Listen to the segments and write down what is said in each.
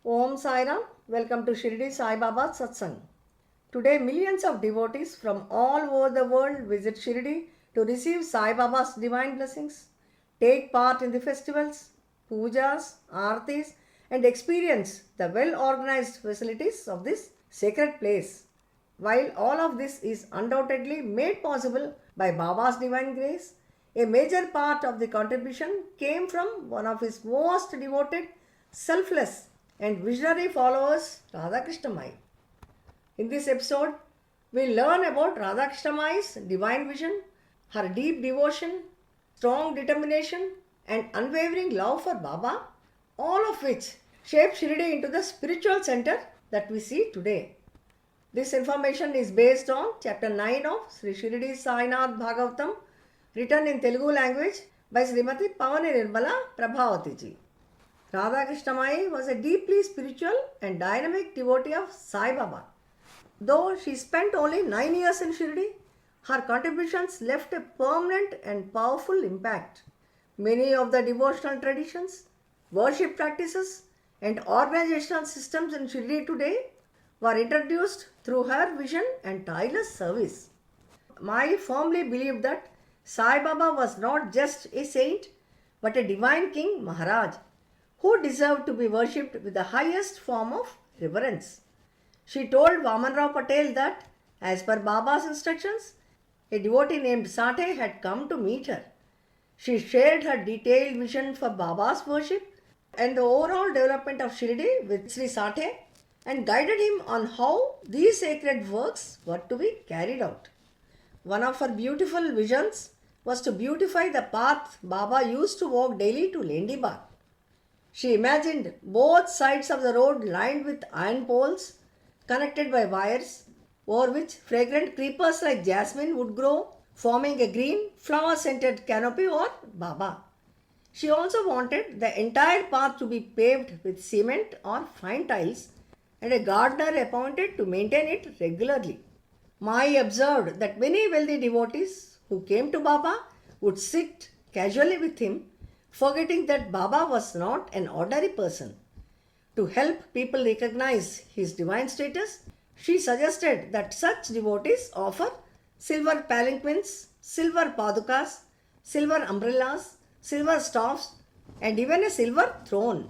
Om Sai Ram. Welcome to Shirdi Sai Baba Satsang. Today, millions of devotees from all over the world visit Shirdi to receive Sai Baba's divine blessings, take part in the festivals, pujas, aartis, and experience the well organized facilities of this sacred place. While all of this is undoubtedly made possible by Baba's divine grace, a major part of the contribution came from one of his most devoted, selfless, and visionary followers, Radhakrishna Mai. In this episode, we learn about Radhakrishna Mai's divine vision, her deep devotion, strong determination, and unwavering love for Baba, all of which shaped Shirdi into the spiritual center that we see today. This information is based on chapter 9 of Sri Shirdi Sainath Bhagavatam, written in Telugu language by Srimati Pavani Nirmala Prabhavati ji. Radha Krishnamai was a deeply spiritual and dynamic devotee of Sai Baba. Though she spent only 9 years in Shirdi, her contributions left a permanent and powerful impact. Many of the devotional traditions, worship practices, and organizational systems in Shirdi today were introduced through her vision and tireless service. Mai firmly believed that Sai Baba was not just a saint but a divine king Maharaj who deserved to be worshipped with the highest form of reverence. She told Vamanrao Patel that, as per Baba's instructions, a devotee named Sate had come to meet her. She shared her detailed vision for Baba's worship and the overall development of Shirdi with Sri Sate and guided him on how these sacred works were to be carried out. One of her beautiful visions was to beautify the path Baba used to walk daily to Lendibagh. She imagined both sides of the road lined with iron poles connected by wires over which fragrant creepers like jasmine would grow, forming a green flower scented canopy or Baba. She also wanted the entire path to be paved with cement or fine tiles and a gardener appointed to maintain it regularly. Mai observed that many wealthy devotees who came to Baba would sit casually with him, forgetting that Baba was not an ordinary person. To help people recognize his divine status, she suggested that such devotees offer silver palanquins, silver padukas, silver umbrellas, silver staffs, and even a silver throne.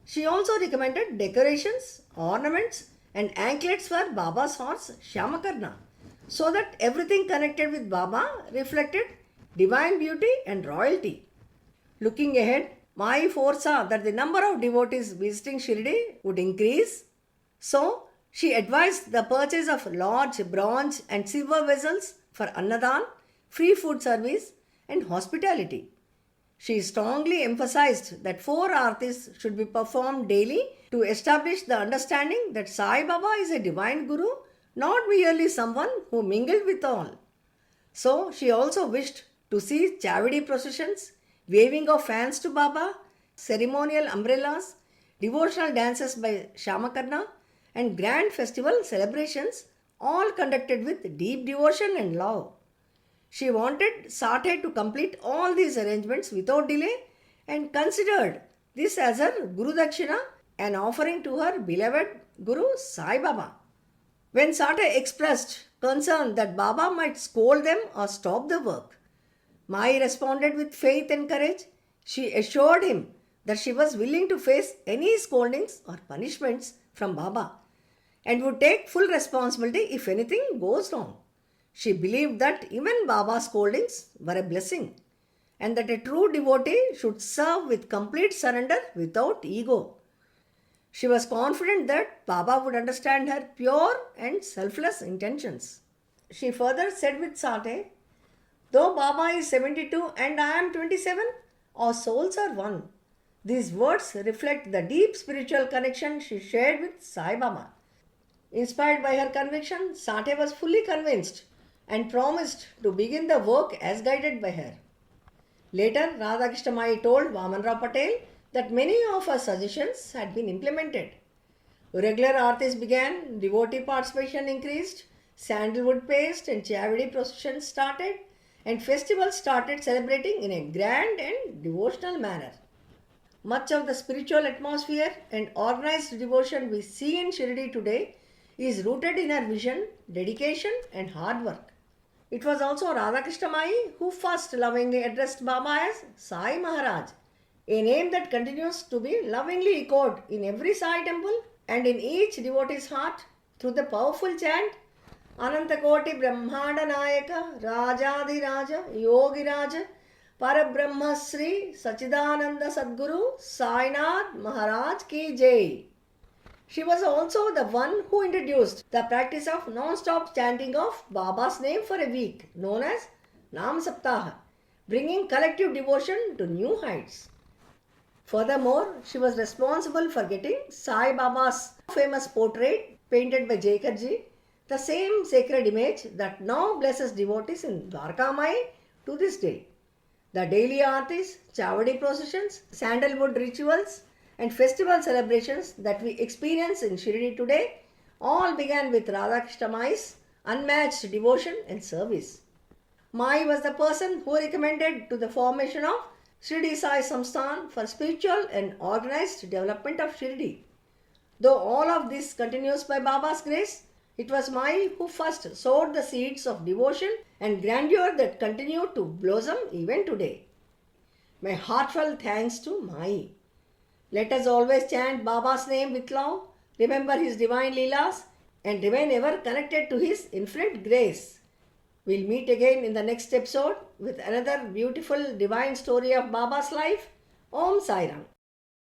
She also recommended decorations, ornaments, and anklets for Baba's horse Shamakarna, so that everything connected with Baba reflected divine beauty and royalty. Looking ahead, Mai foresaw that the number of devotees visiting Shirdi would increase, so she advised the purchase of large bronze and silver vessels for Annadan, free food service, and hospitality. She strongly emphasized that 4 aartis should be performed daily to establish the understanding that Sai Baba is a divine guru, not merely someone who mingled with all. So she also wished to see Chavidi processions, waving of fans to Baba, ceremonial umbrellas, devotional dances by Shamakarna, and grand festival celebrations, all conducted with deep devotion and love. She wanted Sate to complete all these arrangements without delay and considered this as her Guru Dakshina, an offering to her beloved Guru Sai Baba. When Sate expressed concern that Baba might scold them or stop the work, Mai responded with faith and courage. She assured him that she was willing to face any scoldings or punishments from Baba and would take full responsibility if anything goes wrong. She believed that even Baba's scoldings were a blessing and that a true devotee should serve with complete surrender without ego. She was confident that Baba would understand her pure and selfless intentions. She further said with Sate, "Though Baba is 72 and I am 27, our souls are one." These words reflect the deep spiritual connection she shared with Sai Baba. Inspired by her conviction, Sate was fully convinced and promised to begin the work as guided by her. Later, Radhakrishna Mai told Vamanrao Patel that many of her suggestions had been implemented. Regular aartis began, devotee participation increased, sandalwood paste and Chavidi processions started, and festivals started celebrating in a grand and devotional manner. Much of the spiritual atmosphere and organized devotion we see in Shirdi today is rooted in her vision, dedication, and hard work. It was also Radhakrishna Mai who first lovingly addressed Baba as Sai Maharaj, a name that continues to be lovingly echoed in every Sai temple and in each devotee's heart through the powerful chant Anantakoti Brahmanda Nayaka Rajadiraja Yogiraja Parabrahma Sri Sachidananda Sadguru Sainath Maharaj Ki Jai. She was also the one who introduced the practice of non-stop chanting of Baba's name for a week, known as Nam Saptaha, bringing collective devotion to new heights. Furthermore, she was responsible for getting Sai Baba's famous portrait painted by Jaikarji, the same sacred image that now blesses devotees in Dwarkamai to this day. The daily aartis, chavadi processions, sandalwood rituals, and festival celebrations that we experience in Shirdi today all began with Radhakrishna Mai's unmatched devotion and service. Mai was the person who recommended to the formation of Shirdi Sai Samsthan for spiritual and organized development of Shirdi. Though all of this continues by Baba's grace, it was Mai who first sowed the seeds of devotion and grandeur that continue to blossom even today. My heartfelt thanks to Mai. Let us always chant Baba's name with love, remember his divine Leelas, and remain ever connected to his infinite grace. We'll meet again in the next episode with another beautiful divine story of Baba's life. Om Sai Ram.